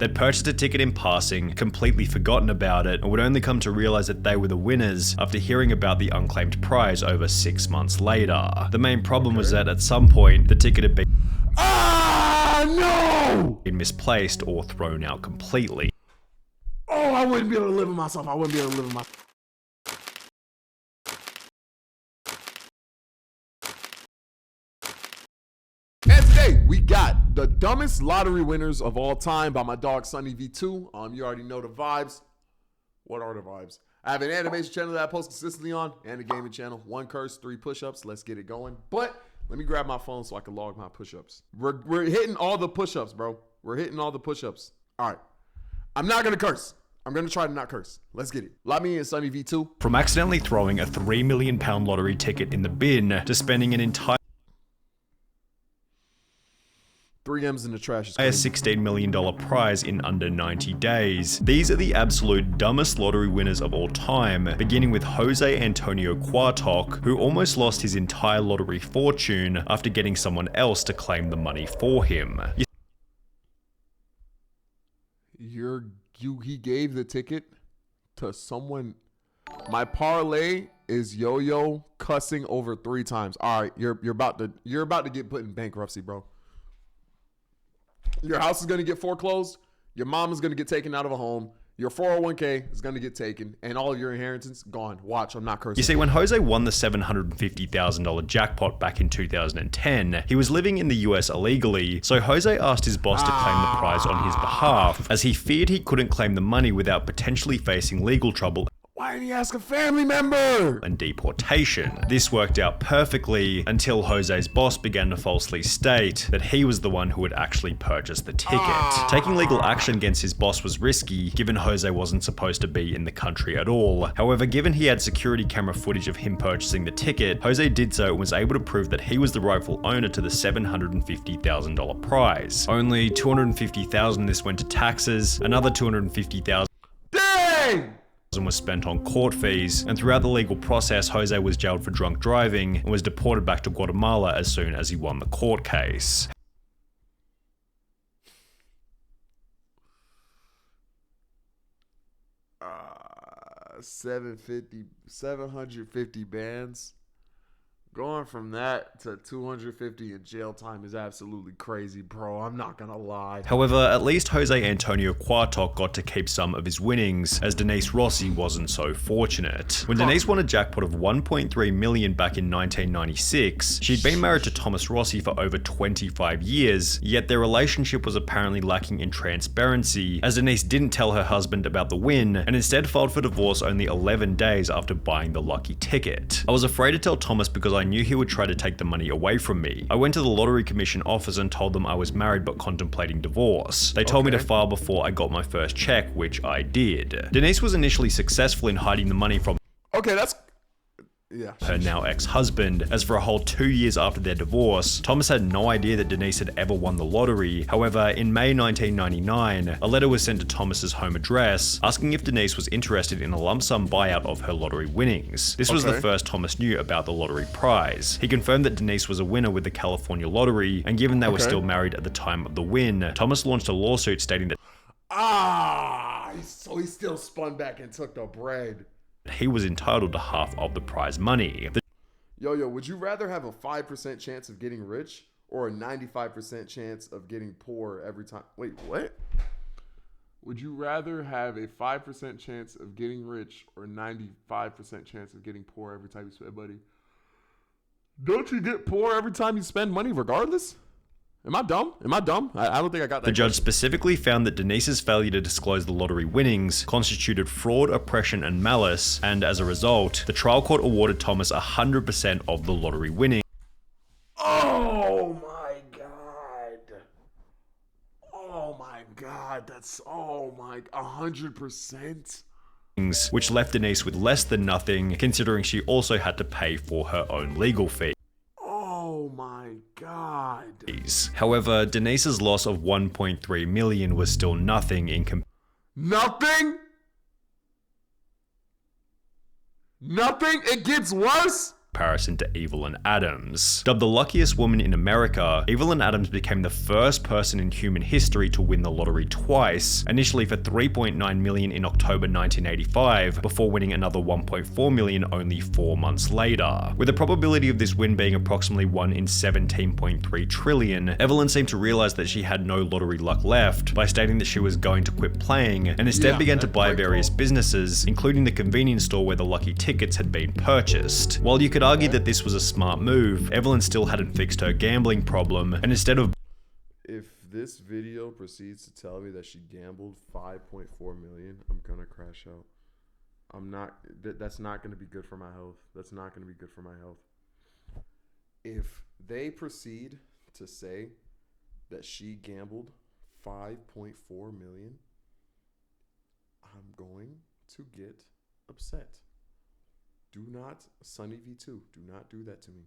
They'd purchased a ticket in passing, completely forgotten about it, and would only come to realize that they were the winners after hearing about the unclaimed prize over 6 months later. The main problem was that at some point, the ticket had been misplaced or thrown out completely. Oh, I wouldn't be able to live with myself. I wouldn't be able to live with myself. And today we got the dumbest lottery winners of all time by my dog Sunny V2. You already know the vibes. What are the vibes? I have an animation channel that I post consistently on and a gaming channel. 1 curse, 3 push-ups. Let's get it going. But let me grab my phone so I can log my push-ups. We're hitting all the push-ups, bro. We're hitting all the push-ups. All right. I'm not going to curse. I'm going to try to not curse. Let's get it. Lot me in Sunny V2. From accidentally throwing a £3 million lottery ticket in the bin to spending an entire 3 M's in the trash. A $16 million prize in under 90 days. These are the absolute dumbest lottery winners of all time, beginning with Jose Antonio Cua Toc, who almost lost his entire lottery fortune after getting someone else to claim the money for him. He gave the ticket to someone. My parlay is Yoyo cussing over 3 times. All right, you're about to get put in bankruptcy, bro. Your house is going to get foreclosed. Your mom is going to get taken out of a home. Your 401k is going to get taken. And all of your inheritance, gone. Watch, I'm not cursing. You see, when Jose won the $750,000 jackpot back in 2010, he was living in the US illegally, so Jose asked his boss to claim the prize on his behalf, as he feared he couldn't claim the money without potentially facing legal trouble Why didn't he ask a family member? And deportation. This worked out perfectly until Jose's boss began to falsely state that he was the one who had actually purchased the ticket. Taking legal action against his boss was risky, given Jose wasn't supposed to be in the country at all. However, given he had security camera footage of him purchasing the ticket, Jose did so and was able to prove that he was the rightful owner to the $750,000 prize. Only $250,000 this went to taxes, another $250,000 was spent on court fees, and throughout the legal process, Jose was jailed for drunk driving and was deported back to Guatemala as soon as he won the court case. $750 bands. Going from that to 250 in jail time is absolutely crazy, bro. I'm not gonna lie. However, at least Jose Antonio Cua Toc got to keep some of his winnings, as Denise Rossy wasn't so fortunate. When Denise won a jackpot of $1.3 million back in 1996, she'd been married to Thomas Rossy for over 25 years, yet their relationship was apparently lacking in transparency, as Denise didn't tell her husband about the win, and instead filed for divorce only 11 days after buying the lucky ticket. I was afraid to tell Thomas because I knew he would try to take the money away from me. I went to the Lottery Commission office and told them I was married but contemplating divorce. They told me to file before I got my first check, which I did. Denise was initially successful in hiding the money from her now ex-husband, as for a whole 2 years after their divorce, Thomas had no idea that Denise had ever won the lottery. However, in May 1999, a letter was sent to Thomas's home address asking if Denise was interested in a lump sum buyout of her lottery winnings. This was the first Thomas knew about the lottery prize. He confirmed that Denise was a winner with the California lottery, and given they were still married at the time of the win, Thomas launched a lawsuit stating that so he still spun back and took the bread. He was entitled to half of the prize money. Yo, would you rather have a 5% chance of getting rich or a 95% chance of getting poor every time? Wait, what? Would you rather have a 5% chance of getting rich or 95% chance of getting poor every time you spend money? Don't you get poor every time you spend money regardless? Am I dumb? I don't think I got that. The judge specifically found that Denise's failure to disclose the lottery winnings constituted fraud, oppression, and malice, and as a result, the trial court awarded Thomas 100% of the lottery winnings. Oh my God, that's 100%. Which left Denise with less than nothing, considering she also had to pay for her own legal fee. Oh my God. However, Denise's loss of $1.3 million was still nothing in Nothing? It gets worse? comparison to Evelyn Adams. Dubbed the luckiest woman in America, Evelyn Adams became the first person in human history to win the lottery twice, initially for $3.9 million in October 1985, before winning another $1.4 million only 4 months later. With the probability of this win being approximately 1 in 17.3 trillion, Evelyn seemed to realize that she had no lottery luck left by stating that she was going to quit playing, and instead began to buy various businesses, including the convenience store where the lucky tickets had been purchased. While you could argue that this was a smart move, Evelyn still hadn't fixed her gambling problem, and instead of If this video proceeds to tell me that she gambled 5.4 million, I'm gonna crash out. I'm not. That's not gonna be good for my health. That's not gonna be good for my health. If they proceed to say that she gambled 5.4 million, I'm going to get upset. Do not, Sunny V2, do not do that to me.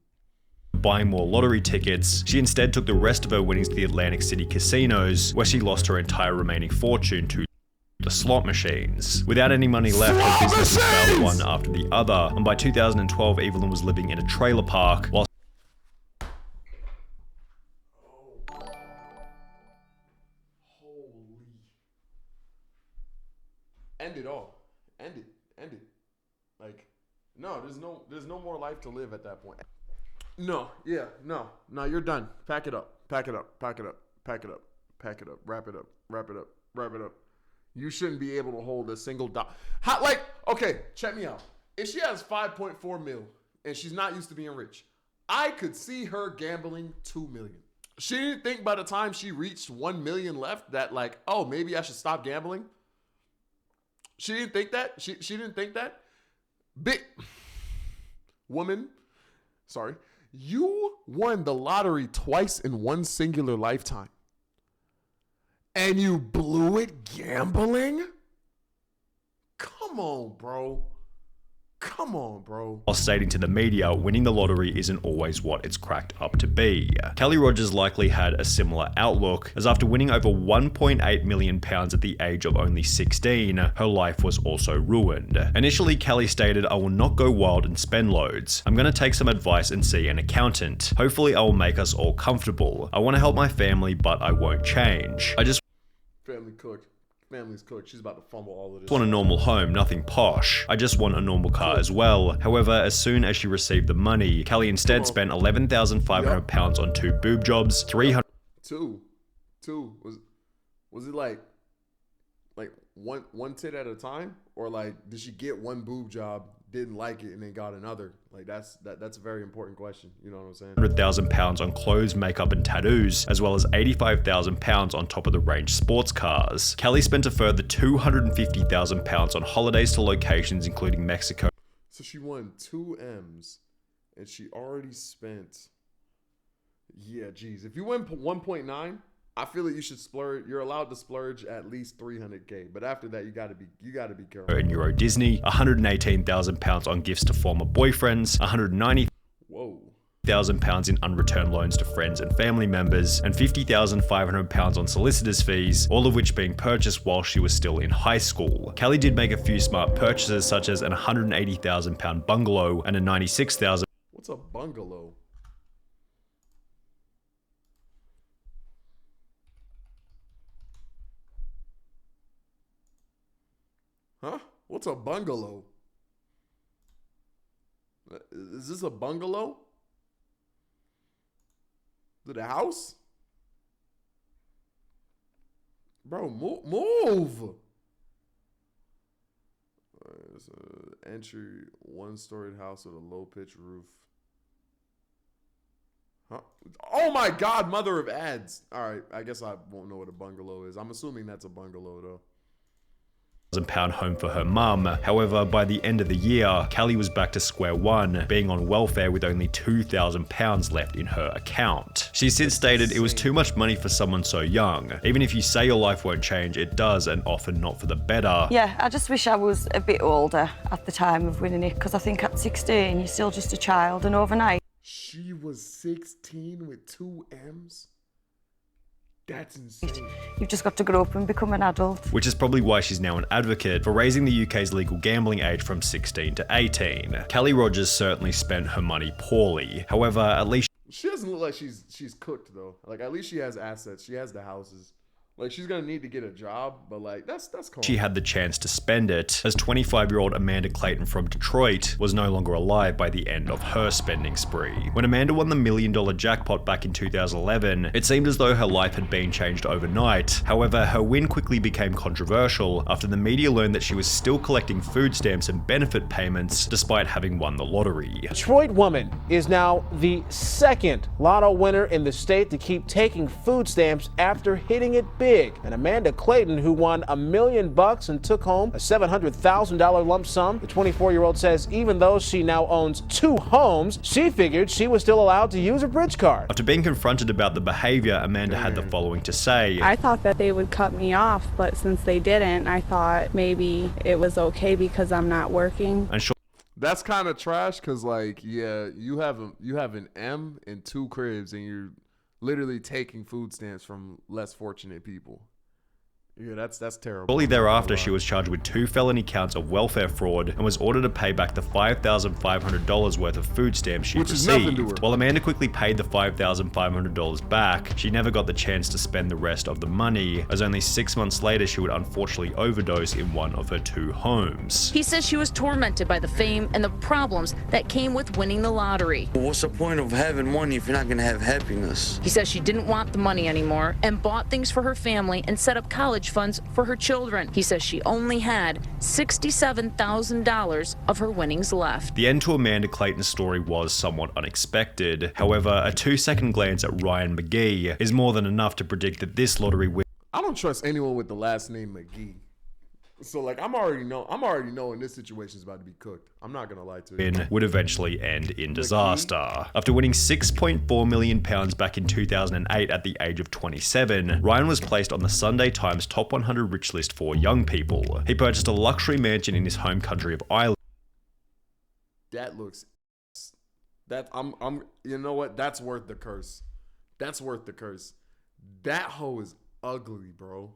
buying more lottery tickets, she instead took the rest of her winnings to the Atlantic City casinos, where she lost her entire remaining fortune to the slot machines. Without any money left, her businesses failed one after the other, and by 2012, Evelyn was living in a trailer park while End it all. End it. End it. Like, no, there's no more life to live at that point. No, yeah, no, you're done. Pack it up. Pack it up. Pack it up. Pack it up. Pack it up. Wrap it up. Wrap it up. Wrap it up. You shouldn't be able to hold a single dollar. Like, okay, check me out. If she has 5.4 mil and she's not used to being rich, I could see her gambling 2 million. She didn't think by the time she reached 1 million left that, like, oh, maybe I should stop gambling. She didn't think that. She didn't think that. Big woman, sorry. You won the lottery twice in one singular lifetime. And you blew it gambling? Come on, bro. Come on, bro. While stating to the media, winning the lottery isn't always what it's cracked up to be. Kelly Rogers likely had a similar outlook, as after winning over £1.8 million at the age of only 16, her life was also ruined. Initially, Kelly stated, "I will not go wild and spend loads. I'm going to take some advice and see an accountant. Hopefully I will make us all comfortable. I want to help my family, but I won't change. I just Family's cooked. She's about to fumble all of this. want a normal home, nothing posh. I just want a normal car as well." However, as soon as she received the money, Kelly instead spent £11,500 on 2 boob jobs, 300 Two. Was it like one tit at a time? Or like, did she get one boob job, didn't like it, and then got another? Like, that's a very important question. You know what I'm saying? £100,000 on clothes, makeup, and tattoos, as well as £85,000 on top of the range sports cars. Kelly spent a further £250,000 on holidays to locations including Mexico. So she won 2 M's, and she already spent. Yeah, geez. If you win 1.9, I feel like you should splurge. You're allowed to splurge at least 300K, but after that, you gotta be careful. In Euro Disney, £118,000 on gifts to former boyfriends, £190,000 in unreturned loans to friends and family members, and £50,500 on solicitors' fees, all of which being purchased while she was still in high school. Kelly did make a few smart purchases, such as an £180,000 bungalow and a $96,000. What's a bungalow? Huh? What's a bungalow? Is this a bungalow? Is it a house? Bro, move. It's an entry, 1-storied house with a low-pitched roof. Huh? Oh my God, mother of ads. All right, I guess I won't know what a bungalow is. I'm assuming that's a bungalow, though. £1,000 home for her mum. However, by the end of the year, Kelly was back to square one, being on welfare with only £2,000 left in her account. She since stated it was too much money for someone so young. Even if you say your life won't change, it does, and often not for the better. Yeah, I just wish I was a bit older at the time of winning it, because I think at 16, you're still just a child, and overnight. She was 16 with 2 M's? That's insane. You've just got to grow up and become an adult. Which is probably why she's now an advocate for raising the UK's legal gambling age from 16 to 18. Kelly Rogers certainly spent her money poorly. However, at least She doesn't look like she's cooked though. Like at least she has assets. She has the houses. Like she's gonna need to get a job, but like that's cool. she had the chance to spend it, as 25-year-old Amanda Clayton from Detroit was no longer alive by the end of her spending spree. When Amanda won the $1 million jackpot back in 2011, it seemed as though her life had been changed overnight. However, her win quickly became controversial after the media learned that she was still collecting food stamps and benefit payments despite having won the lottery. Detroit woman is now the second lotto winner in the state to keep taking food stamps after hitting it big. And Amanda Clayton, who won $1 million and took home a $700,000 lump sum. The 24-year-old says even though she now owns 2 homes, she figured she was still allowed to use a bridge card. After being confronted about the behavior, Amanda had the following to say. I thought that they would cut me off, but since they didn't, I thought maybe it was okay because I'm not working. And That's kind of trash because like yeah, you have an M and 2 cribs and you're literally taking food stamps from less fortunate people. Yeah, that's terrible. Shortly thereafter, she was charged with 2 felony counts of welfare fraud and was ordered to pay back the $5,500 worth of food stamps she received. While Amanda quickly paid the $5,500 back, she never got the chance to spend the rest of the money, as only 6 months later she would unfortunately overdose in one of her 2 homes. He says she was tormented by the fame and the problems that came with winning the lottery. What's the point of having money if you're not going to have happiness? He says she didn't want the money anymore and bought things for her family and set up college funds for her children. He says she only had $67,000 of her winnings left. The end to Amanda Clayton's story was somewhat unexpected. However, a 2-second glance at Ryan Magee is more than enough to predict that this lottery win I don't trust anyone with the last name Magee. So like I'm already knowing this situation is about to be cooked. I'm not gonna lie to you. would eventually end in disaster. After winning £6.4 million back in 2008 at the age of 27, Ryan was placed on the Sunday Times Top 100 Rich list for young people. He purchased a luxury mansion in his home country of Ireland. That looks you know what? That's worth the curse. That's worth the curse. That hoe is ugly, bro.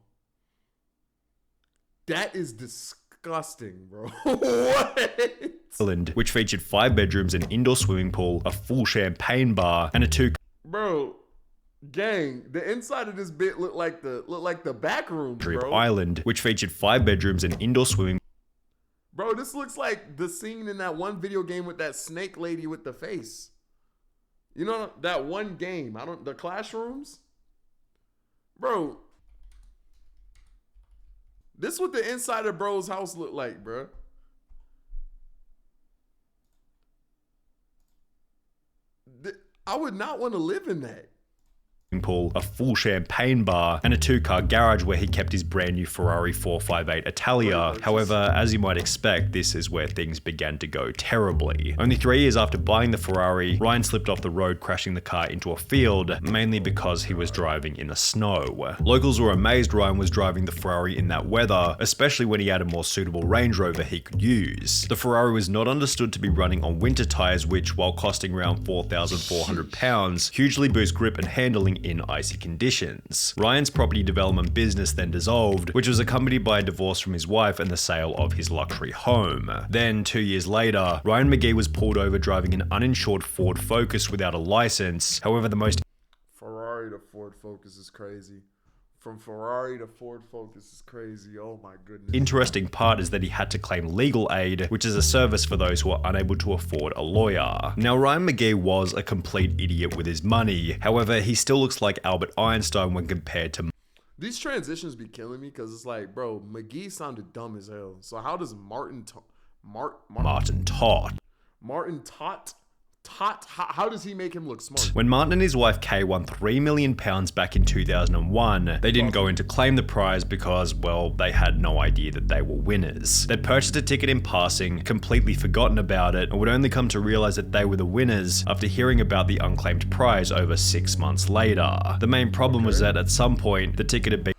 That is disgusting, bro. What? Which featured 5 bedrooms, an indoor swimming pool, a full champagne bar, and a 2 Bro, gang, the inside of this bit looked like the back room, bro. Island, which featured 5 bedrooms, an indoor swimming. Bro, this looks like the scene in that one video game with that snake lady with the face. You know that one game? The Classrooms? Bro, this is what the inside of bro's house looked like, bro. I would not want to live in that. Pool, a full champagne bar, and a 2-car garage where he kept his brand new Ferrari 458 Italia. However, as you might expect, this is where things began to go terribly. Only 3 years after buying the Ferrari, Ryan slipped off the road, crashing the car into a field, mainly because he was driving in the snow. Locals were amazed Ryan was driving the Ferrari in that weather, especially when he had a more suitable Range Rover he could use. The Ferrari was not understood to be running on winter tires, which, while costing around £4,400, hugely boost grip and handling in icy conditions. Ryan's property development business then dissolved, which was accompanied by a divorce from his wife and the sale of his luxury home. Then, 2 years later, Ryan Magee was pulled over driving an uninsured Ford Focus without a license. However, the most Ferrari to Ford Focus is crazy. From Ferrari to Ford Focus is crazy. Oh my goodness. interesting part is that he had to claim legal aid, which is a service for those who are unable to afford a lawyer. Now, Ryan Magee was a complete idiot with his money. However, he still looks like Albert Einstein when compared to These transitions be killing me because it's like, bro, Magee sounded dumb as hell. So how does Martyn Tott. Martyn Tott, how does he make him look smart? When Martyn and his wife Kay won £3 million back in 2001, they didn't go in to claim the prize because, well, they had no idea that they were winners. They'd purchased a ticket in passing, completely forgotten about it, and would only come to realize that they were the winners after hearing about the unclaimed prize over 6 months later. The main problem was that at some point, the ticket had been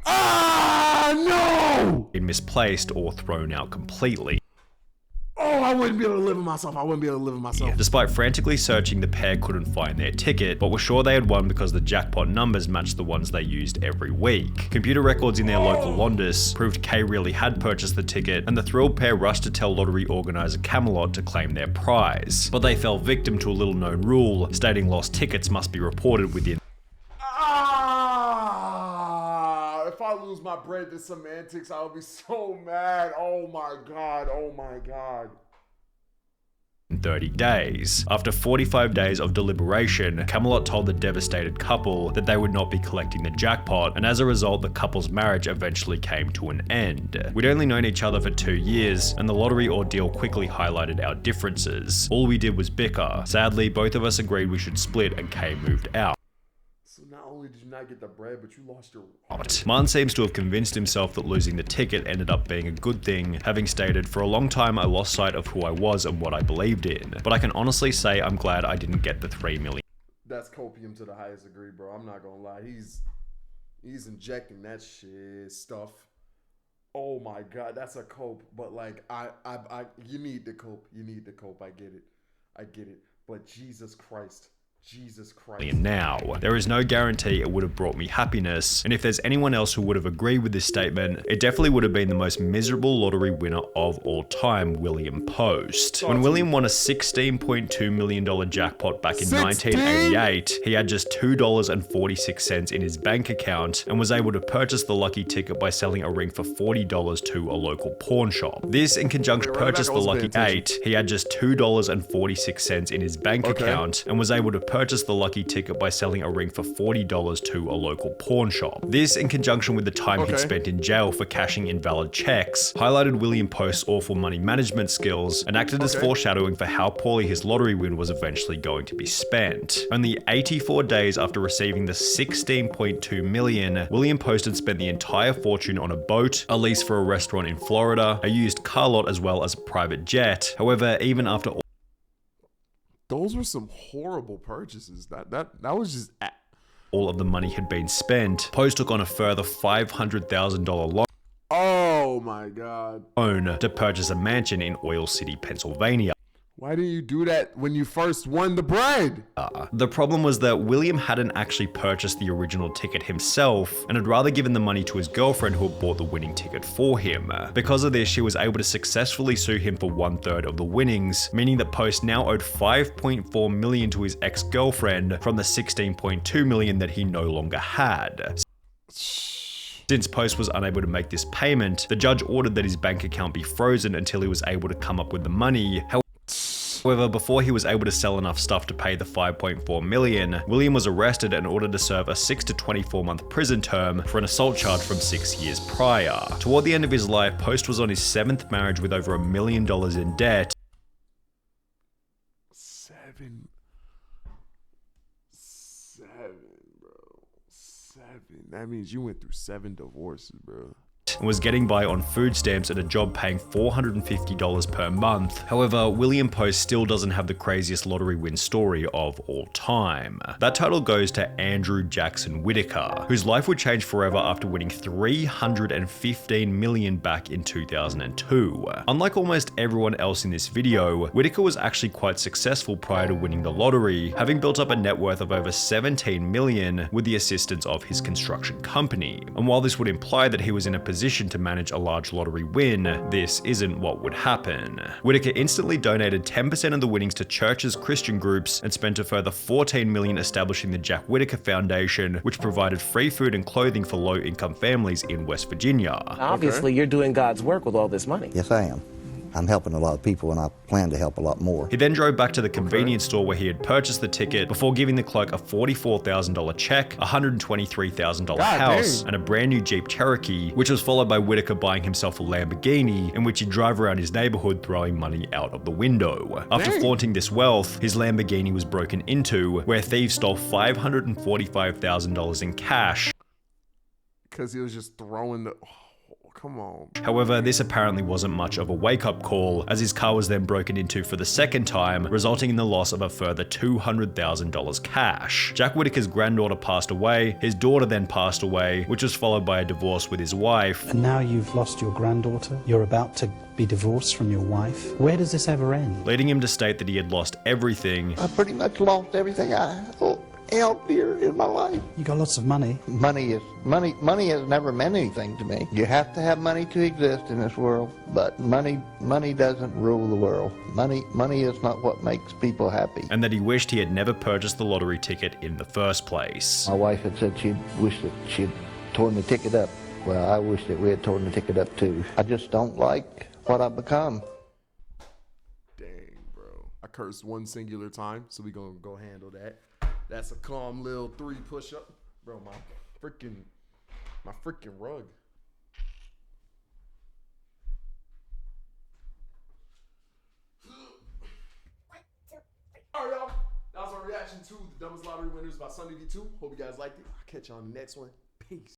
no! misplaced or thrown out completely. Oh, I wouldn't be able to live with myself. Despite frantically searching, the pair couldn't find their ticket, but were sure they had won because the jackpot numbers matched the ones they used every week. Computer records in their local Londis proved Kay really had purchased the ticket, and the thrilled pair rushed to tell lottery organizer Camelot to claim their prize. But they fell victim to a little-known rule, stating lost tickets must be reported within If I lose my bread to semantics, I'll be so mad. Oh my god. 30 days. After 45 days of deliberation, Camelot told the devastated couple that they would not be collecting the jackpot, and as a result, the couple's marriage eventually came to an end. We'd only known each other for 2 years, and the lottery ordeal quickly highlighted our differences. All we did was bicker. Sadly, both of us agreed we should split, and Kay moved out. So not only did you not get the bread, but you lost your... Martyn seems to have convinced himself that losing the ticket ended up being a good thing, having stated, "For a long time I lost sight of who I was and what I believed in, but I can honestly say I'm glad I didn't get the $3 million." That's copium to the highest degree, bro. I'm not gonna lie. He's injecting that shit stuff. Oh my god, that's a cope. But like, you need the cope. I get it. But Jesus Christ. Now, there is no guarantee it would have brought me happiness, and if there's anyone else who would have agreed with this statement, it definitely would have been the most miserable lottery winner of all time, William Post. When William won a $16.2 million jackpot back in 1988, he had just $2.46 in his bank account and was able to purchase the lucky ticket by selling a ring for $40 to a local pawn shop. This, in conjunction, purchased the lucky 8, he had just $2.46 in his bank account and was able to purchase the lucky ticket by selling a ring for $40 to a local pawn shop. This, in conjunction with the time he'd spent in jail for cashing invalid checks, highlighted William Post's awful money management skills and acted as foreshadowing for how poorly his lottery win was eventually going to be spent. Only 84 days after receiving the $16.2 million, William Post had spent the entire fortune on a boat, a lease for a restaurant in Florida, a used car lot, as well as a private jet. However, even after those were some horrible purchases. That was just... all of the money had been spent, Post took on a further $500,000 loan. Oh my god. To purchase a mansion in Oil City, Pennsylvania. Why didn't you do that when you first won the bread? The problem was that William hadn't actually purchased the original ticket himself and had rather given the money to his girlfriend who had bought the winning ticket for him. Because of this, she was able to successfully sue him for 1/3 of the winnings, meaning that Post now owed $5.4 million to his ex-girlfriend from the $16.2 million that he no longer had. Since Post was unable to make this payment, the judge ordered that his bank account be frozen until he was able to come up with the money. However, before he was able to sell enough stuff to pay the $5.4 million, William was arrested and ordered to serve a 6 to 24 month prison term for an assault charge from 6 years prior. Toward the end of his life, Post was on his 7th marriage with over $1 million in debt. Seven, bro. 7. That means you went through 7 divorces, bro. And was getting by on food stamps at a job paying $450 per month. However, William Post still doesn't have the craziest lottery win story of all time. That title goes to Andrew Jackson Whitaker, whose life would change forever after winning $315 million back in 2002. Unlike almost everyone else in this video, Whitaker was actually quite successful prior to winning the lottery, having built up a net worth of over $17 million with the assistance of his construction company. And while this would imply that he was in a position to manage a large lottery win, this isn't what would happen. Whitaker instantly donated 10% of the winnings to churches, Christian groups, and spent a further $14 million establishing the Jack Whitaker Foundation, which provided free food and clothing for low-income families in West Virginia. Obviously, you're doing God's work with all this money. Yes, I am. I'm helping a lot of people, and I plan to help a lot more. He then drove back to the convenience store where he had purchased the ticket before giving the clerk a $44,000 check, a $123,000 house, and a brand new Jeep Cherokee, which was followed by Whitaker buying himself a Lamborghini, in which he'd drive around his neighborhood throwing money out of the window. After flaunting this wealth, his Lamborghini was broken into, where thieves stole $545,000 in cash. Because he was just throwing the... Come on. However, this apparently wasn't much of a wake-up call, as his car was then broken into for the second time, resulting in the loss of a further $200,000 cash. Jack Whitaker's granddaughter passed away, his daughter then passed away, which was followed by a divorce with his wife. And now you've lost your granddaughter, you're about to be divorced from your wife. Where does this ever end? Leading him to state that he had lost everything. I pretty much lost everything I held dear in my life. You got lots of money. Money has never meant anything to me. You have to have money to exist in this world, but money doesn't rule the world. Money is not what makes people happy. And that he wished he had never purchased the lottery ticket in the first place. My wife had said she'd wished that she'd torn the ticket up. Well, I wish that we had torn the ticket up too. I just don't like what I've become. Dang, bro. I cursed one singular time, so we gonna go handle that. That's a calm little 3 push-up. Bro, my freaking rug. All right, y'all. That was our reaction to the dumbest lottery winners by Sunday V2. Hope you guys liked it. I'll catch you on the next one. Peace.